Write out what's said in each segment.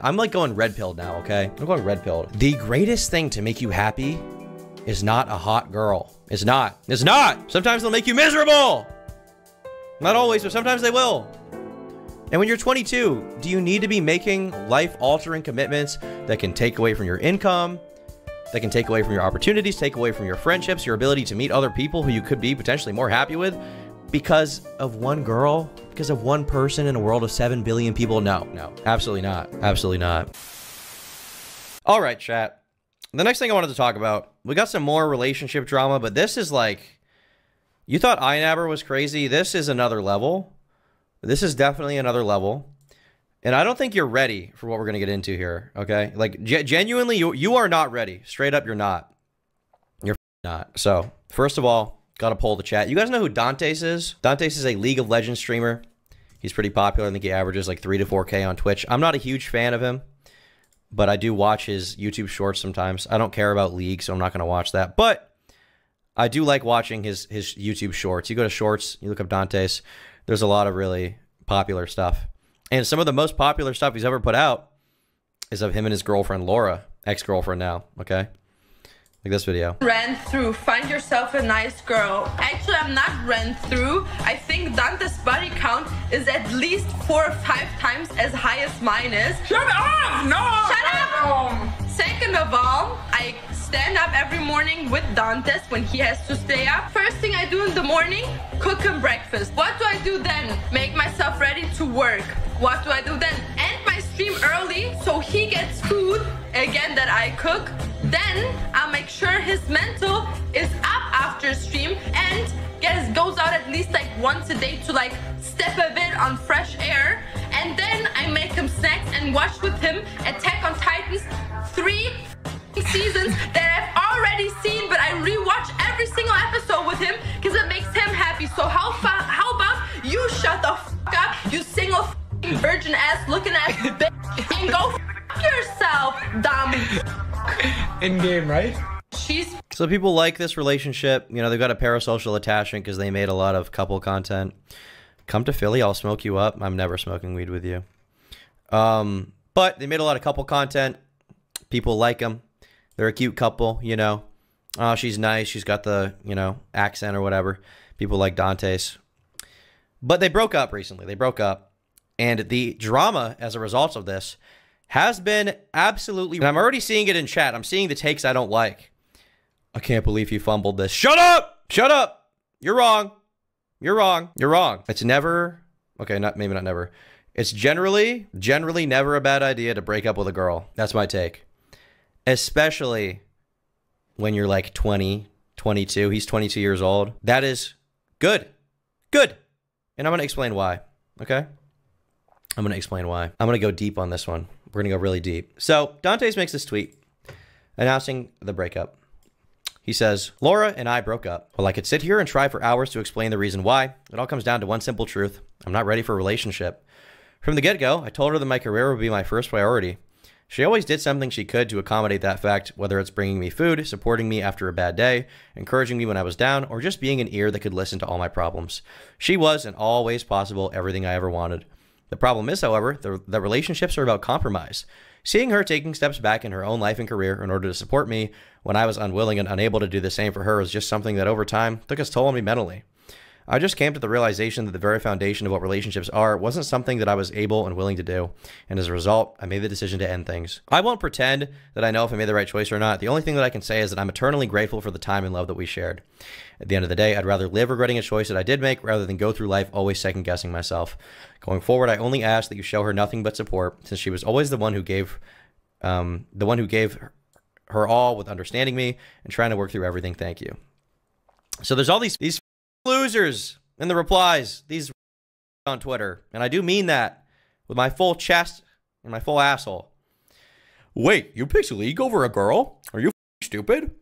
I'm like going red pilled now, okay? I'm going red pilled. The greatest thing to make you happy is not a hot girl. It's not. It's not. Sometimes they'll make you miserable. Not always, but sometimes they will. And when you're 22, do you need to be making life-altering commitments that can take away from your income, that can take away from your opportunities, take away from your friendships, your ability to meet other people who you could be potentially more happy with because of one girl, because of one person in a world of 7 billion people? No, no, absolutely not. Absolutely not. All right, chat. The next thing I wanted to talk about, we got some more relationship drama, but this is like, you thought iNabber was crazy. This is another level. This is definitely another level. And I don't think you're ready for what we're going to get into here, okay? Like, genuinely, you are not ready. Straight up, you're not. You're not. So, first of all, got to poll the chat. You guys know who Dantes is? Dantes is a League of Legends streamer. He's pretty popular. I think he averages like 3 to 4K on Twitch. I'm not a huge fan of him, but I do watch his YouTube shorts sometimes. I don't care about League, so I'm not going to watch that. But I do like watching his YouTube shorts. You go to shorts, you look up Dantes. There's a lot of really popular stuff. And some of the most popular stuff he's ever put out is of him and his girlfriend, Laura. Ex-girlfriend now, okay? Like this video. Ran through, find yourself a nice girl. Actually, I'm not ran through. I think Dante's body count is at least 4 or 5 times as high as mine is. Shut up! No! Shut up! Second of all, I stand up every morning with Dantes when he has to stay up. First thing I do in the morning, cook him breakfast. What do I do then? Make myself ready to work. What do I do then? End my stream early so he gets food, again, that I cook. Then I'll make sure his mental is up after stream and goes out at least like once a day to like step a bit on fresh air. And then I make him snacks and watch with him Attack on Titans 3 seasons that I've already seen, but I rewatch every single episode with him because it makes him happy. So how about you shut the f up, you single virgin ass looking ass bitch, and go f yourself, dumb. In game, right? So people like this relationship. You know, they've got a parasocial attachment because they made a lot of couple content. Come to Philly, I'll smoke you up. I'm never smoking weed with you. But they made a lot of couple content. People like them. They're a cute couple, you know. Oh, she's nice. She's got the, you know, accent or whatever. People like Dantes. But they broke up recently. They broke up. And the drama as a result of this has been absolutely... And I'm already seeing it in chat. I'm seeing the takes I don't like. I can't believe you fumbled this. Shut up! Shut up! You're wrong. You're wrong. You're wrong. It's never... Okay, maybe not never. It's generally never a bad idea to break up with a girl. That's my take. Especially when you're like 20, 22. He's 22 years old. That is good. Good. And I'm going to explain why. Okay? I'm going to explain why. I'm going to go deep on this one. We're going to go really deep. So Dantes makes this tweet announcing the breakup. He says, Laura and I broke up. Well, I could sit here and try for hours to explain the reason why. It all comes down to one simple truth. I'm not ready for a relationship. From the get-go, I told her that my career would be my first priority. She always did something she could to accommodate that fact, whether it's bringing me food, supporting me after a bad day, encouraging me when I was down, or just being an ear that could listen to all my problems. She was, in all ways possible, everything I ever wanted. The problem is, however, that relationships are about compromise. Seeing her taking steps back in her own life and career in order to support me when I was unwilling and unable to do the same for her is just something that over time took its toll on me mentally. I just came to the realization that the very foundation of what relationships are wasn't something that I was able and willing to do. And as a result, I made the decision to end things. I won't pretend that I know if I made the right choice or not. The only thing that I can say is that I'm eternally grateful for the time and love that we shared. At the end of the day, I'd rather live regretting a choice that I did make rather than go through life always second guessing myself. Going forward, I only ask that you show her nothing but support, since she was always the one who gave her all with understanding me and trying to work through everything. Thank you. So there's all these losers in the replies, these on Twitter, and I do mean that with my full chest and my full asshole. Wait, you picked League over a girl? Are you stupid?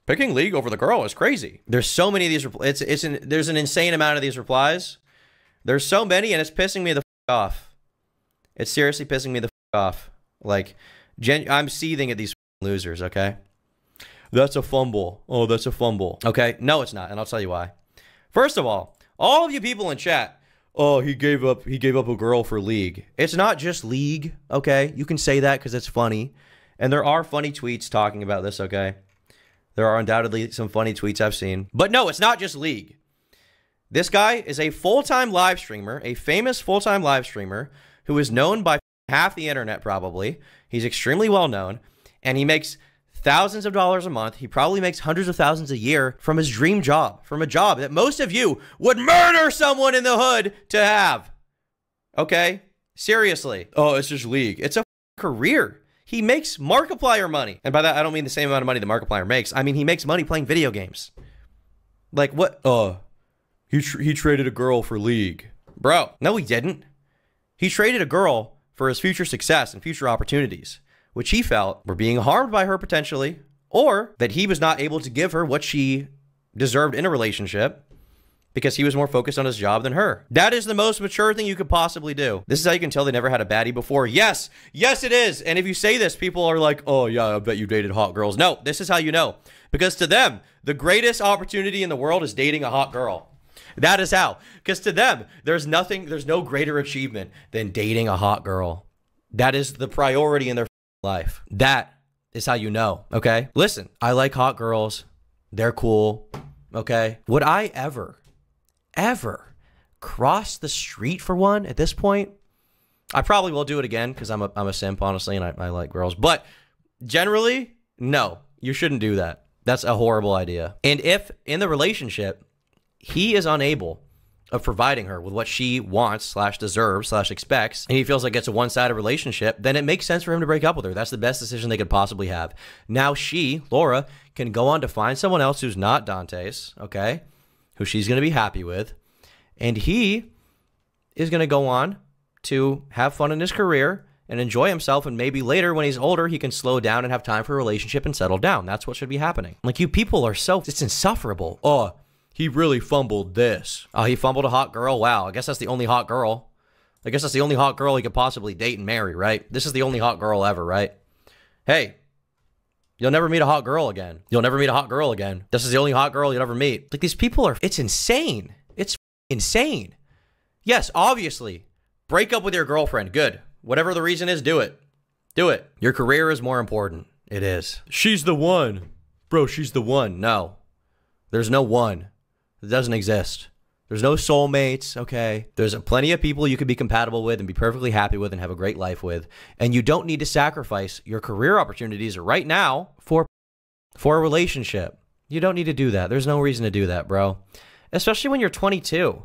Picking League over the girl is crazy. There's so many of these replies. There's an insane amount of these replies. There's so many, and it's pissing me the off. It's seriously pissing me the off. Like, I'm seething at these losers, okay? That's a fumble. Oh, that's a fumble. Okay, no, it's not, and I'll tell you why. First of all of you people in chat, oh, he gave up a girl for League. It's not just League, okay? You can say that because it's funny. And there are funny tweets talking about this, okay? There are undoubtedly some funny tweets I've seen. But no, it's not just League. This guy is a full-time live streamer, a famous full-time live streamer who is known by half the internet probably. He's extremely well known, and he makes thousands of dollars a month. He probably makes hundreds of thousands a year from his dream job, from a job that most of you would murder someone in the hood to have. Okay? Seriously. Oh, it's just League. It's a career. He makes Markiplier money. And by that, I don't mean the same amount of money that Markiplier makes. I mean, he makes money playing video games. Like, what? He traded a girl for League. Bro, no, he didn't. He traded a girl for his future success and future opportunities, which he felt were being harmed by her potentially, or that he was not able to give her what she deserved in a relationship because he was more focused on his job than her. That is the most mature thing you could possibly do. This is how you can tell they never had a baddie before. Yes, yes it is. And if you say this, people are like, oh yeah, I bet you dated hot girls. No, this is how you know. Because to them, the greatest opportunity in the world is dating a hot girl. That is how. Because to them, there's no greater achievement than dating a hot girl. That is the priority in their life. That is how you know, okay? Listen, I like hot girls. They're cool, okay? Would I ever cross the street for one at this point? I probably will do it again because I'm a simp, honestly, and I like girls. But generally, no, you shouldn't do that. That's a horrible idea. And if in the relationship, he is unable of providing her with what she wants / deserves / expects, and he feels like it's a one-sided relationship, then it makes sense for him to break up with her. That's the best decision they could possibly have. Now she, Laura, can go on to find someone else who's not Dantes, okay, who she's going to be happy with, and he is going to go on to have fun in his career and enjoy himself, and maybe later when he's older, he can slow down and have time for a relationship and settle down. That's what should be happening. Like, you people are so, it's insufferable. Oh, he really fumbled this. Oh, he fumbled a hot girl? Wow, I guess that's the only hot girl. I guess that's the only hot girl he could possibly date and marry, right? This is the only hot girl ever, right? Hey, you'll never meet a hot girl again. You'll never meet a hot girl again. This is the only hot girl you'll ever meet. Like, these people are, it's insane. It's insane. Yes, obviously, break up with your girlfriend. Good. Whatever the reason is, do it. Do it. Your career is more important. It is. She's the one. Bro, she's the one. No. There's no one. It doesn't exist. There's no soulmates, okay? There's plenty of people you could be compatible with and be perfectly happy with and have a great life with. And you don't need to sacrifice your career opportunities right now for a relationship. You don't need to do that. There's no reason to do that, bro. Especially when you're 22.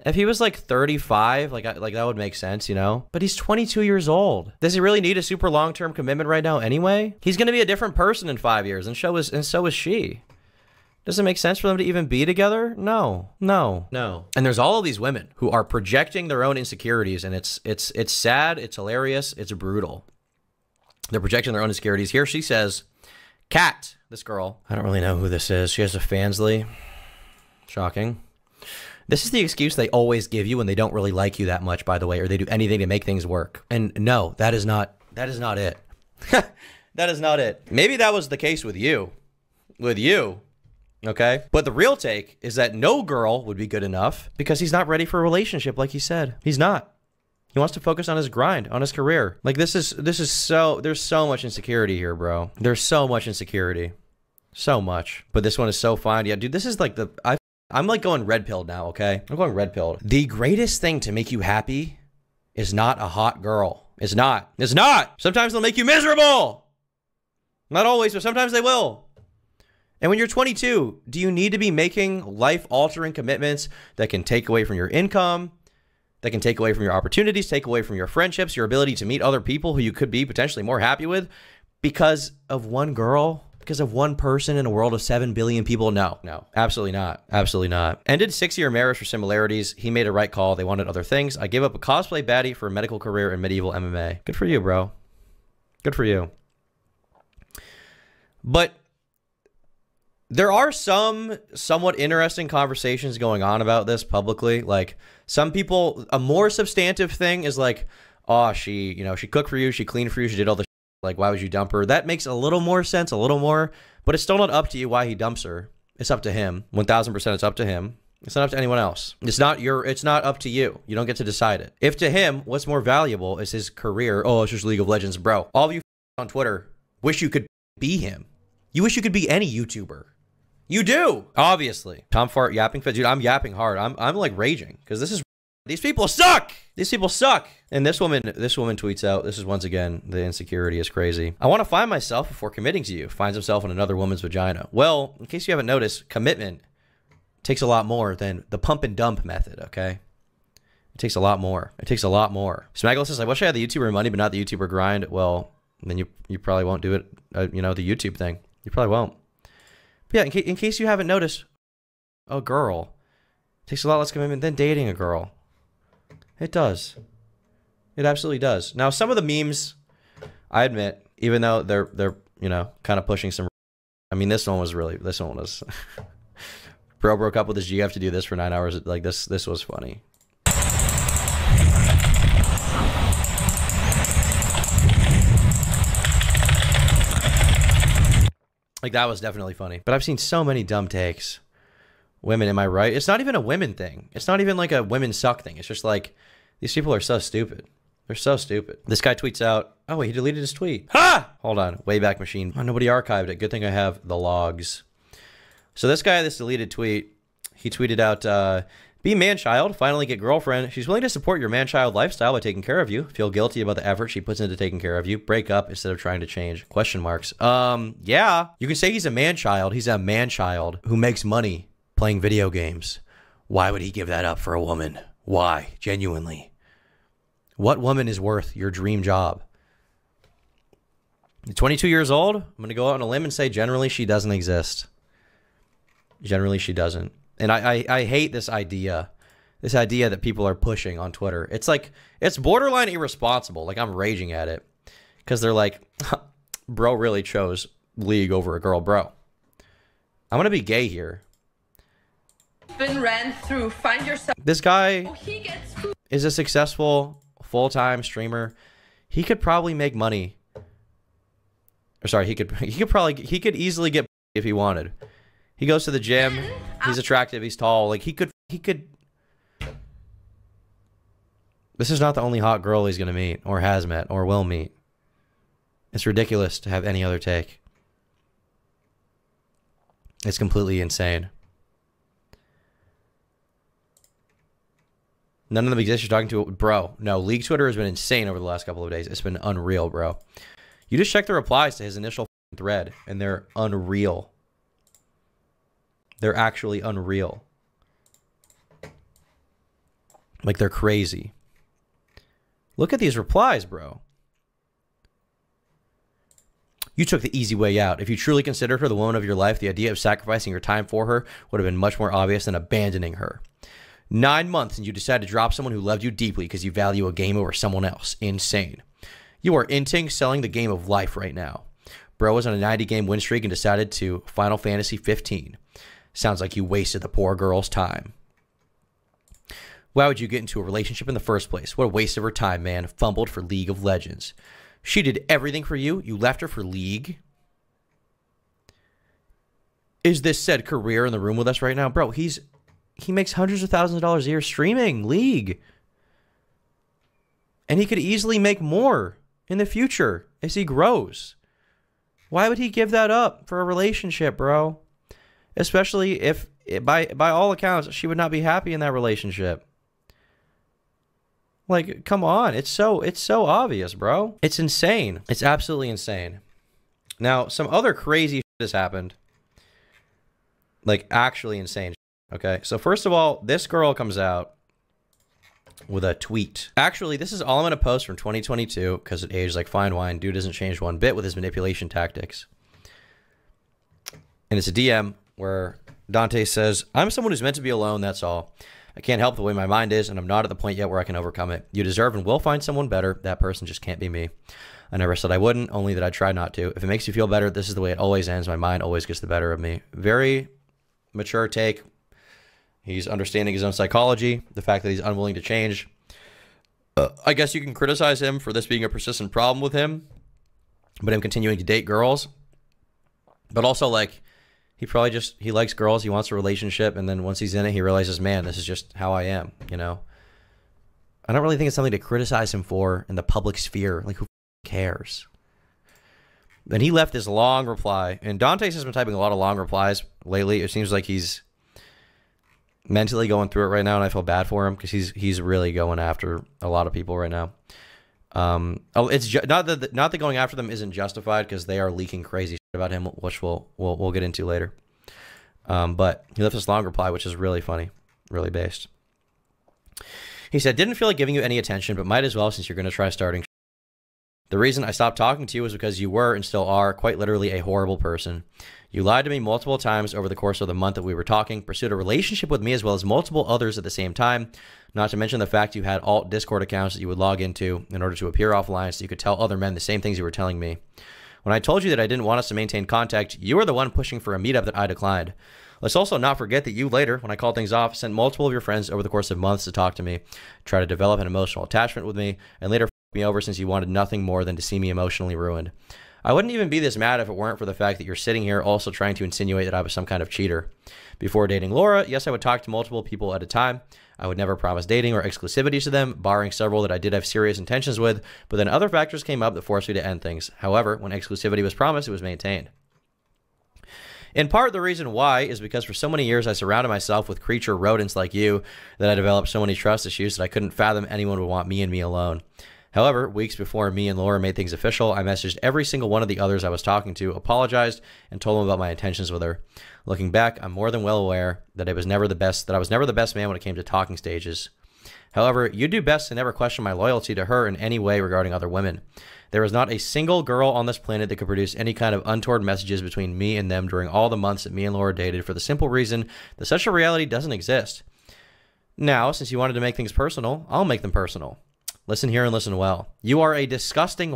If he was like 35, like that would make sense, you know? But he's 22 years old. Does he really need a super long-term commitment right now anyway? He's going to be a different person in 5 years, and so is she. Does it make sense for them to even be together? No, no, no. And there's all of these women who are projecting their own insecurities, and it's sad, it's hilarious, it's brutal. They're projecting their own insecurities. Here she says, Kat, this girl, I don't really know who this is. She has a Fansly. Shocking. This is the excuse they always give you when they don't really like you that much, by the way, or they do anything to make things work. And no, that is not it. That is not it. Maybe that was the case with you. Okay? But the real take is that no girl would be good enough because he's not ready for a relationship, like he said. He's not. He wants to focus on his grind, on his career. Like, this is so, there's so much insecurity here, bro. There's so much insecurity. So much. But this one is so fine. Yeah, dude, this is like I'm like going red pilled now, okay? I'm going red pilled. The greatest thing to make you happy is not a hot girl. It's not. It's not. Sometimes they'll make you miserable. Not always, but sometimes they will. And when you're 22, do you need to be making life-altering commitments that can take away from your income, that can take away from your opportunities, take away from your friendships, your ability to meet other people who you could be potentially more happy with because of one girl? Because of one person in a world of 7 billion people? No, no, absolutely not. Absolutely not. Ended 6-year marriage for similarities. He made a right call. They wanted other things. I gave up a cosplay baddie for a medical career in medieval MMA. Good for you, bro. Good for you. But there are some somewhat interesting conversations going on about this publicly. Like, some people, a more substantive thing is like, oh, she cooked for you, she cleaned for you, she did all the like, why would you dump her? That makes a little more sense, a little more, but it's still not up to you why he dumps her. It's up to him. 1000% it's up to him. It's not up to anyone else. It's not up to you. You don't get to decide it. If to him, what's more valuable is his career. Oh, it's just League of Legends, bro. All of you on Twitter wish you could be him. You wish you could be any YouTuber. You do, obviously. Tom Fart yapping fit. Dude, I'm yapping hard. I'm like raging because these people suck. These people suck. And this woman tweets out, this is once again, the insecurity is crazy. I want to find myself before committing to you. Finds himself in another woman's vagina. Well, in case you haven't noticed, commitment takes a lot more than the pump and dump method, okay? It takes a lot more. It takes a lot more. Smaggle says, I wish I had the YouTuber money, but not the YouTuber grind. Well, then you probably won't do it, you know, the YouTube thing. You probably won't. But yeah, in case you haven't noticed, a girl takes a lot less commitment than dating a girl. It does. It absolutely does. Now, some of the memes, I admit, even though they're you know, kind of pushing some, I mean, this one was Bro broke up with his G. You have to do this for 9 hours. Like this was funny. Like that was definitely funny. But I've seen so many dumb takes. Women, am I right? It's not even a women thing. It's not even like a women suck thing. It's just like these people are so stupid. They're so stupid. This guy tweets out, oh, he deleted his tweet. Ha! Hold on. Wayback Machine. Oh, nobody archived it. Good thing I have the logs. So this guy, this deleted tweet, he tweeted out, be man-child, finally get girlfriend. She's willing to support your man-child lifestyle by taking care of you. Feel guilty about the effort she puts into taking care of you. Break up instead of trying to change. Question marks. Yeah. You can say he's a man-child. He's a man-child who makes money playing video games. Why would he give that up for a woman? Why? Genuinely. What woman is worth your dream job? You're 22 years old? I'm going to go out on a limb and say generally she doesn't exist. Generally she doesn't. And I hate this idea that people are pushing on Twitter. It's like, it's borderline irresponsible. Like I'm raging at it because they're like, bro really chose League over a girl, bro. I'm going to be gay here. Been ran through. Find yourself. This guy He gets food. is a successful full-time streamer. He could probably make money. Or sorry, he could easily get if he wanted. He goes to the gym. He's attractive. He's tall. Like he could. This is not the only hot girl he's going to meet or has met or will meet. It's ridiculous to have any other take. It's completely insane. None of them exist. You're talking to, bro. No, League Twitter has been insane over the last couple of days. It's been unreal, bro. You just check the replies to his initial thread, and they're unreal. They're actually unreal. Like, they're crazy. Look at these replies, bro. You took the easy way out. If you truly considered her the woman of your life, the idea of sacrificing your time for her would have been much more obvious than abandoning her. 9 months and you decided to drop someone who loved you deeply because you value a game over someone else. Insane. You are inting selling the game of life right now. Bro was on a 90-game win streak and decided to Final Fantasy 15. Sounds like you wasted the poor girl's time. Why would you get into a relationship in the first place? What a waste of her time, man. Fumbled for League of Legends. She did everything for you. You left her for League. Is this said career in the room with us right now? Bro, he makes hundreds of thousands of dollars a year streaming League. And he could easily make more in the future as he grows. Why would he give that up for a relationship, bro? Especially if, by all accounts, she would not be happy in that relationship. Like, come on. It's so obvious, bro. It's insane. It's absolutely insane. Now, some other crazy shit has happened. Like, actually insane shit, okay? So, first of all, this girl comes out with a tweet. Actually, this is all I'm going to post from 2022 because it aged like fine wine. Dude hasn't changed one bit with his manipulation tactics. And it's a DM where Dante says, I'm someone who's meant to be alone, that's all. I can't help the way my mind is, and I'm not at the point yet where I can overcome it. You deserve and will find someone better. That person just can't be me. I never said I wouldn't, only that I try not to. If it makes you feel better, this is the way it always ends. My mind always gets the better of me. Very mature take. He's understanding his own psychology, the fact that he's unwilling to change. I guess you can criticize him for this being a persistent problem with him, but him continuing to date girls. But also, like, He probably just, he likes girls, he wants a relationship, and then once he's in it, he realizes, man, this is just how I am, you know? I don't really think it's something to criticize him for in the public sphere. Like, who cares? Then he left this long reply, and Dantes has been typing a lot of long replies lately. It seems like he's mentally going through it right now, and I feel bad for him because he's really going after a lot of people right now. It's not that going after them isn't justified, because they are leaking crazy shit about him, which we'll get into later. But he left this long reply, which is really funny, really based. He said, "Didn't feel like giving you any attention, but might as well since you're going to try starting. The reason I stopped talking to you was because you were and still are quite literally a horrible person. You lied to me multiple times over the course of the month that we were talking, pursued a relationship with me as well as multiple others at the same time, not to mention the fact you had alt Discord accounts that you would log into in order to appear offline so you could tell other men the same things you were telling me. When I told you that I didn't want us to maintain contact, you were the one pushing for a meetup that I declined. Let's also not forget that you later, when I called things off, sent multiple of your friends over the course of months to talk to me, try to develop an emotional attachment with me, and later me over since you wanted nothing more than to see me emotionally ruined. I wouldn't even be this mad if it weren't for the fact that you're sitting here also trying to insinuate that I was some kind of cheater. Before dating Laura, yes, I would talk to multiple people at a time. I would never promise dating or exclusivity to them, barring several that I did have serious intentions with, but then other factors came up that forced me to end things. However, when exclusivity was promised, it was maintained. In part, the reason why is because for so many years I surrounded myself with creature rodents like you that I developed so many trust issues that I couldn't fathom anyone would want me and me alone. However, weeks before me and Laura made things official, I messaged every single one of the others I was talking to, apologized, and told them about my intentions with her. Looking back, I'm more than well aware that I was never the best man when it came to talking stages. However, you do best to never question my loyalty to her in any way regarding other women. There is not a single girl on this planet that could produce any kind of untoward messages between me and them during all the months that me and Laura dated, for the simple reason that such a reality doesn't exist. Now, since you wanted to make things personal, I'll make them personal. Listen here and listen well. You are a disgusting,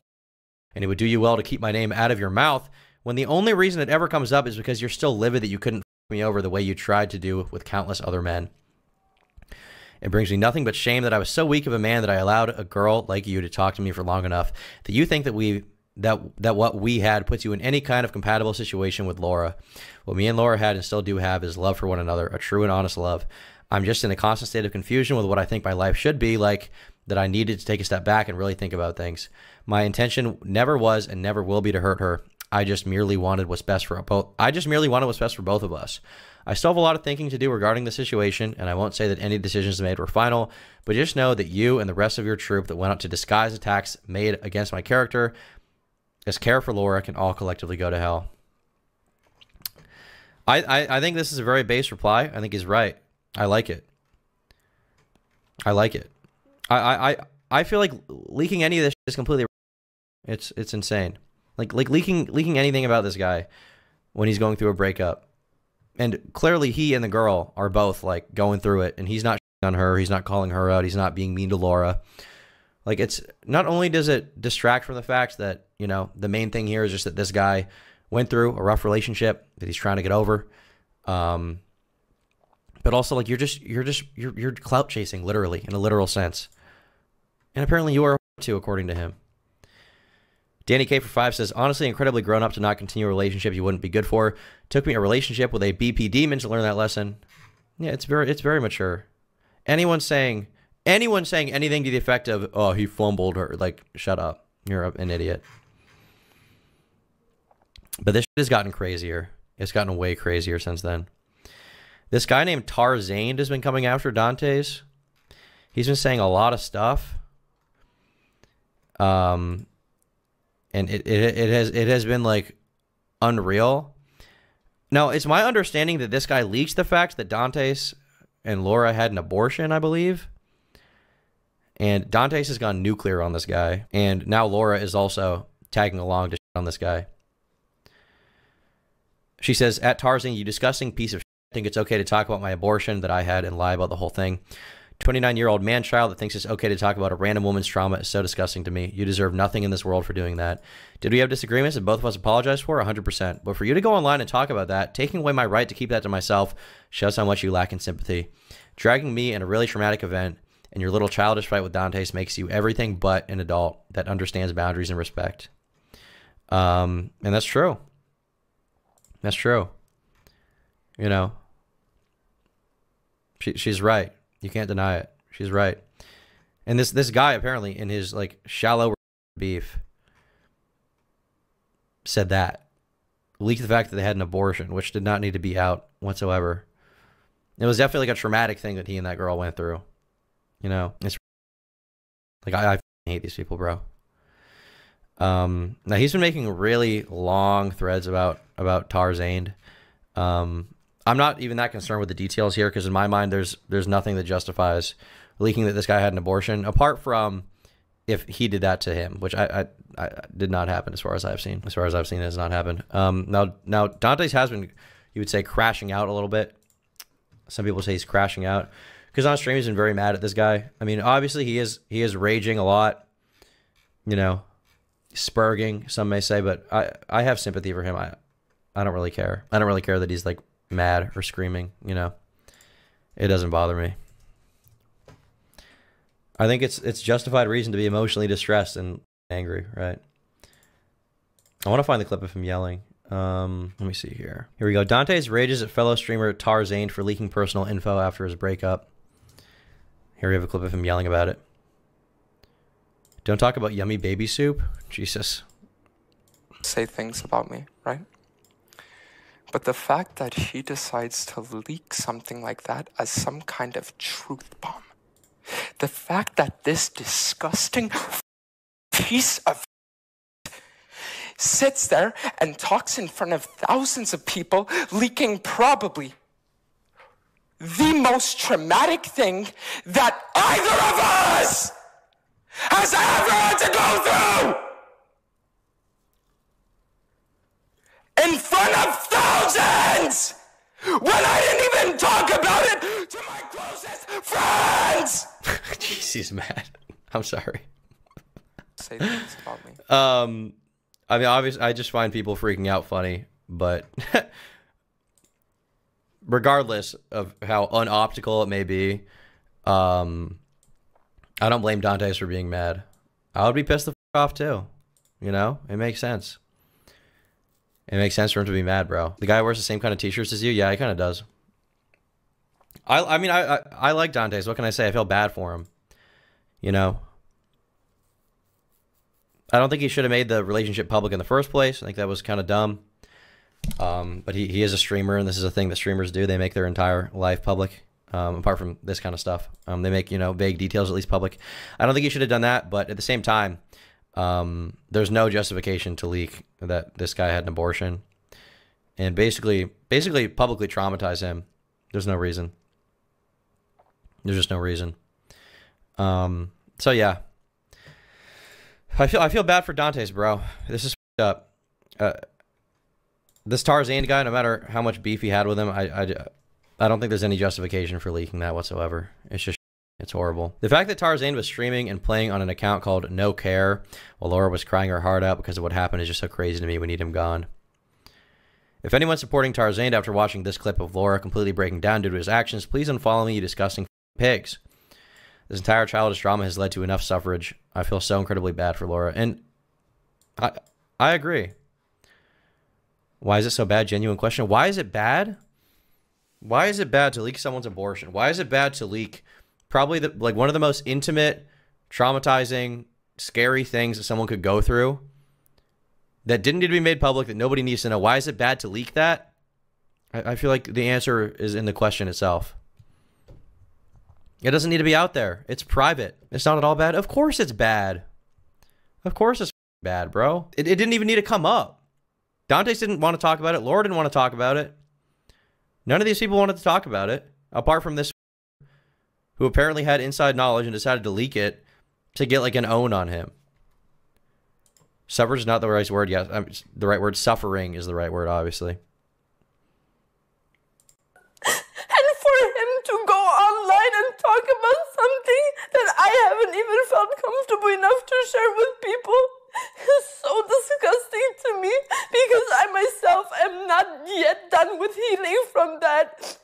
and it would do you well to keep my name out of your mouth when the only reason it ever comes up is because you're still livid that you couldn't f me over the way you tried to do with countless other men. It brings me nothing but shame that I was so weak of a man that I allowed a girl like you to talk to me for long enough that you think that what we had puts you in any kind of compatible situation with Laura. What me and Laura had and still do have is love for one another, a true and honest love. I'm just in a constant state of confusion with what I think my life should be like, that I needed to take a step back and really think about things. My intention never was and never will be to hurt her. I just merely wanted what's best for both. Both of us. I still have a lot of thinking to do regarding the situation, and I won't say that any decisions made were final, but just know that you and the rest of your troop that went out to disguise attacks made against my character as care for Laura can all collectively go to hell. I think this is a very base reply. I think he's right. I like it. I like it. I feel like leaking any of this is completely, it's insane. Like leaking anything about this guy when he's going through a breakup. And clearly he and the girl are both like going through it, and he's not on her, he's not calling her out, he's not being mean to Laura. Like, it's not only does it distract from the fact that, you know, the main thing here is just that this guy went through a rough relationship that he's trying to get over. But also, like, you're clout chasing, literally, in a literal sense. And apparently you are too, according to him. Danny K for 5 says, honestly, incredibly grown up to not continue a relationship you wouldn't be good for. Took me a relationship with a BP demon to learn that lesson. Yeah, it's very mature. Anyone saying anything to the effect of, oh, he fumbled her, like, shut up. You're an idiot. But this shit has gotten crazier. It's gotten way crazier since then. This guy named Tarzane has been coming after Dantes. He's been saying a lot of stuff. And it has been like unreal. Now, it's my understanding that this guy leaked the fact that Dantes and Laura had an abortion, I believe. And Dantes has gone nuclear on this guy. And now Laura is also tagging along to shit on this guy. She says, at Tarzan, you disgusting piece of shit. I think it's okay to talk about my abortion that I had and lie about the whole thing. 29-year-old man-child that thinks it's okay to talk about a random woman's trauma is so disgusting to me. You deserve nothing in this world for doing that. Did we have disagreements that both of us apologized for? 100%. But for you to go online and talk about that, taking away my right to keep that to myself, shows how much you lack in sympathy. Dragging me in a really traumatic event and your little childish fight with Dantes makes you everything but an adult that understands boundaries and respect. And that's true. That's true. You know, she's right. You can't deny it. She's right. And this guy apparently in his like shallow beef said that, leaked the fact that they had an abortion, which did not need to be out whatsoever. It was definitely like a traumatic thing that he and that girl went through. You know, it's like I hate these people, bro. Now he's been making really long threads about Tarzan. I'm not even that concerned with the details here because in my mind there's nothing that justifies leaking that this guy had an abortion apart from if he did that to him, which I did not happen as far as I've seen. As far as I've seen, it has not happened. Now Dantes has been, you would say, crashing out a little bit. Some people say he's crashing out because on stream he's been very mad at this guy. I mean, obviously he is raging a lot, you know, spurging, some may say, but I have sympathy for him. I don't really care. I don't really care that he's like mad or screaming, you know. It doesn't bother me. I think it's justified reason to be emotionally distressed and angry, right? I want to find the clip of him yelling. Let me see here. Here we go. Dantes rages at fellow streamer Tarzan for leaking personal info after his breakup. Here we have a clip of him yelling about it. Don't talk about yummy baby soup. Jesus. Say things about me, right? But the fact that he decides to leak something like that as some kind of truth bomb, the fact that this disgusting piece of sits there and talks in front of thousands of people, leaking probably the most traumatic thing that either of us has ever had to go through in front of thousands when I didn't even talk about it to my closest friends. Jeez, he's mad. I'm sorry. Say things about me. I mean, obviously, I just find people freaking out funny, but regardless of how unoptical it may be, I don't blame Dantes for being mad. I would be pissed the f off too. You know, it makes sense. It makes sense for him to be mad, bro. The guy wears the same kind of t-shirts as you. Yeah, he kind of does. I mean, I like Dantes. What can I say? I feel bad for him. You know, I don't think he should have made the relationship public in the first place. I think that was kind of dumb. But he is a streamer, and this is a thing that streamers do. They make their entire life public. Apart from this kind of stuff, they make, you know, vague details at least public. I don't think he should have done that, but at the same time, there's no justification to leak that this guy had an abortion and basically publicly traumatize him. There's no reason. There's just no reason. So yeah, I feel bad for Dantes, bro. This is up. This Tarzan guy, no matter how much beef he had with him, I don't think there's any justification for leaking that whatsoever. It's just, it's horrible. The fact that Tarzan was streaming and playing on an account called No Care while Laura was crying her heart out because of what happened is just so crazy to me. We need him gone. If anyone's supporting Tarzan after watching this clip of Laura completely breaking down due to his actions, please unfollow me, you disgusting pigs. This entire childish drama has led to enough suffrage. I feel so incredibly bad for Laura. And I agree. Why is it so bad? Genuine question. Why is it bad? Why is it bad to leak someone's abortion? Why is it bad to leak probably like one of the most intimate, traumatizing, scary things that someone could go through that didn't need to be made public, that nobody needs to know? Why is it bad to leak that? I feel like the answer is in the question itself. It doesn't need to be out there. It's private. It's not at all bad. Of course it's bad. Of course it's bad, bro. It didn't even need to come up. Dantes didn't want to talk about it. Laura didn't want to talk about it. None of these people wanted to talk about it, apart from this who apparently had inside knowledge and decided to leak it to get like an own on him. Suffrage is not the right word. Yes, the right word. Suffering is the right word, obviously. And for him to go online and talk about something that I haven't even felt comfortable enough to share with people is so disgusting to me because I myself am not yet done with healing from that.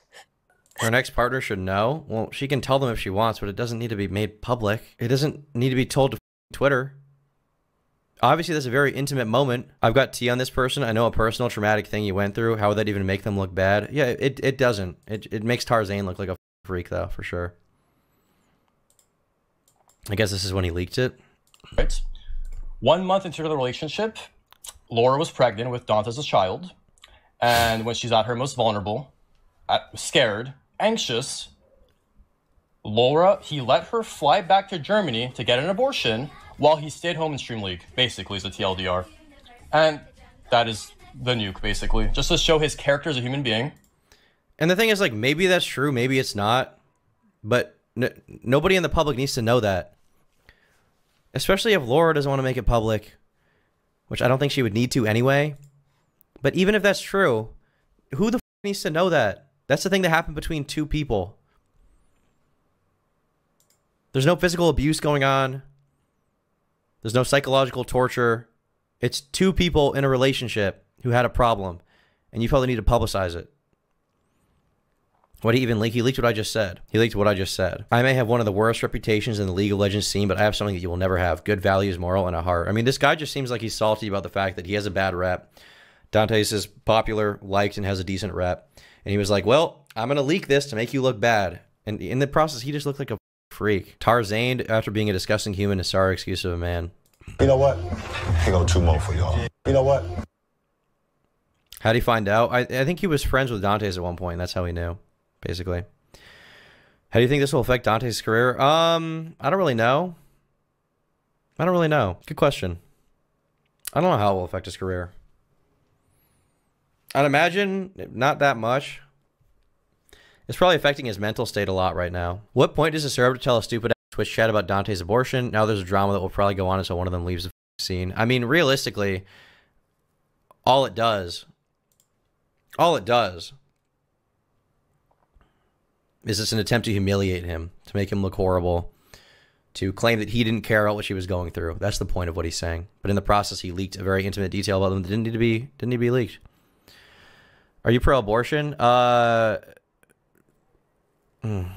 Her next partner should know. Well, she can tell them if she wants, but it doesn't need to be made public. It doesn't need to be told to Twitter. Obviously, that's a very intimate moment. I've got tea on this person. I know a personal traumatic thing you went through. How would that even make them look bad? Yeah, it doesn't. It makes Tarzan look like a freak, though, for sure. I guess this is when he leaked it. Right. 1 month into the relationship, Laura was pregnant with Dantes' child. And when she's at her most vulnerable, scared, anxious, he let her fly back to Germany to get an abortion while he stayed home in Stream League, basically, is the TLDR. And that is the nuke, basically. Just to show his character as a human being. And the thing is, like, maybe that's true, maybe it's not. But nobody in the public needs to know that. Especially if Laura doesn't want to make it public. Which I don't think she would need to anyway. But even if that's true, who the f needs to know that? That's the thing that happened between two people. There's no physical abuse going on. There's no psychological torture. It's two people in a relationship who had a problem. And you probably need to publicize it. What did he even leak? He leaked what I just said. He leaked what I just said. I may have one of the worst reputations in the League of Legends scene, but I have something that you will never have. Good values, moral, and a heart. I mean, this guy just seems like he's salty about the fact that he has a bad rep. Dantes is popular, liked, and has a decent rep. And he was like, well, I'm going to leak this to make you look bad. And in the process, he just looked like a freak. Tarzan, after being a disgusting human, is sorry excuse of a man. You know what? Here go 2 more for y'all. You know what? How'd he find out? I think he was friends with Dantes at one point. That's how he knew, basically. How do you think this will affect Dantes' career? I don't really know. I don't really know. Good question. I don't know how it will affect his career. I'd imagine not that much. It's probably affecting his mental state a lot right now. What point does it serve to tell a stupid Twitch chat about Dante's abortion? Now there's a drama that will probably go on until one of them leaves the scene. I mean, realistically, all it does is it's an attempt to humiliate him, to make him look horrible, to claim that he didn't care about what she was going through. That's the point of what he's saying. But in the process, he leaked a very intimate detail about them that didn't need to be leaked. Are you pro-abortion? In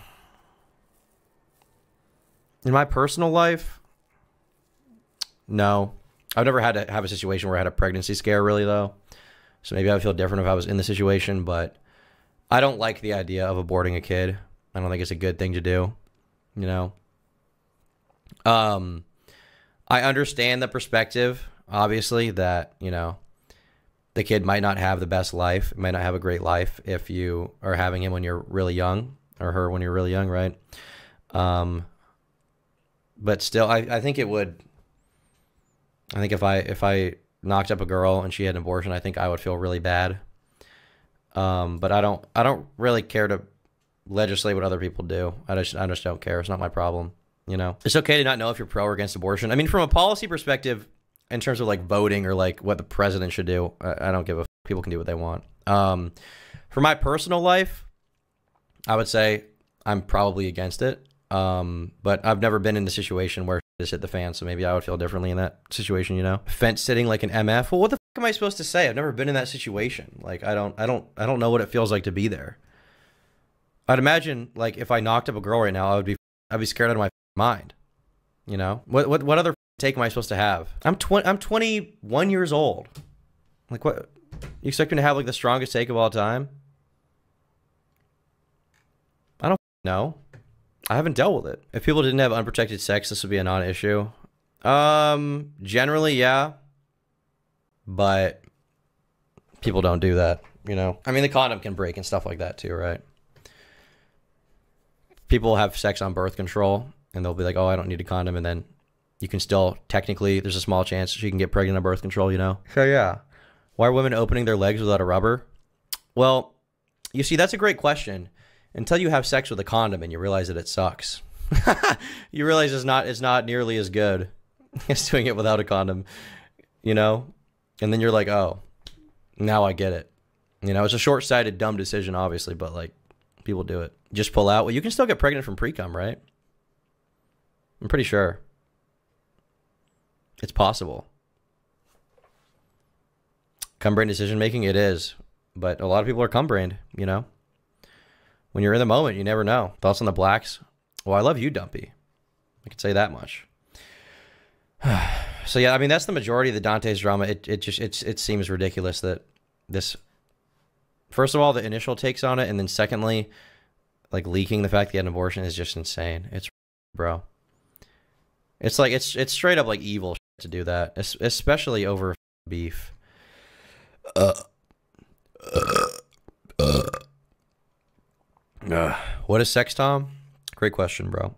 my personal life, no. I've never had to have a situation where I had a pregnancy scare, really, though. So maybe I would feel different if I was in the situation, but I don't like the idea of aborting a kid. I don't think it's a good thing to do, you know? I understand the perspective, obviously, that, you know, the kid might not have the best life, might not have a great life if you are having him when you're really young, or her when you're really young, right? But still, I think it would. I think if I knocked up a girl and she had an abortion, I think I would feel really bad. But I don't really care to legislate what other people do. I just don't care. It's not my problem. You know, it's okay to not know if you're pro or against abortion. I mean, from a policy perspective, in terms of like voting or like what the president should do, I don't give a f. People can do what they want. For my personal life, I would say I'm probably against it. But I've never been in a situation where just hit the fan, so maybe I would feel differently in that situation, you know? Fence sitting like an MF. Well, what the f am I supposed to say? I've never been in that situation. Like, I don't know what it feels like to be there. I'd imagine, like, if I knocked up a girl right now, I'd be scared out of my mind. You know? What other take am I supposed to have? I'm 21 years old. Like, what? You expect me to have, like, the strongest take of all time? I don't know. I haven't dealt with it. If people didn't have unprotected sex, this would be a non-issue. Generally, yeah. But people don't do that, you know? I mean, the condom can break and stuff like that too, right? People have sex on birth control, and they'll be like, oh, I don't need a condom, and then you can still, technically, there's a small chance she can get pregnant on birth control, you know? So, yeah. Why are women opening their legs without a rubber? Well, you see, that's a great question. Until you have sex with a condom and you realize that it sucks. You realize it's not nearly as good as doing it without a condom, you know? And then you're like, oh, now I get it. You know, it's a short-sighted, dumb decision, obviously, but, like, people do it. Just pull out. Well, you can still get pregnant from pre-cum, right? I'm pretty sure. It's possible. Cum-brain decision-making? It is. But a lot of people are cum-brained, you know? When you're in the moment, you never know. Thoughts on the blacks? Well, I love you, Dumpy. I can say that much. So yeah, I mean that's the majority of the Dante's drama. It seems ridiculous that this. First of all, the initial takes on it, and then secondly, like leaking the fact he had an abortion is just insane. It's bro. It's like it's straight up like evil to do that, especially over beef. What is sex, Tom? Great question, bro.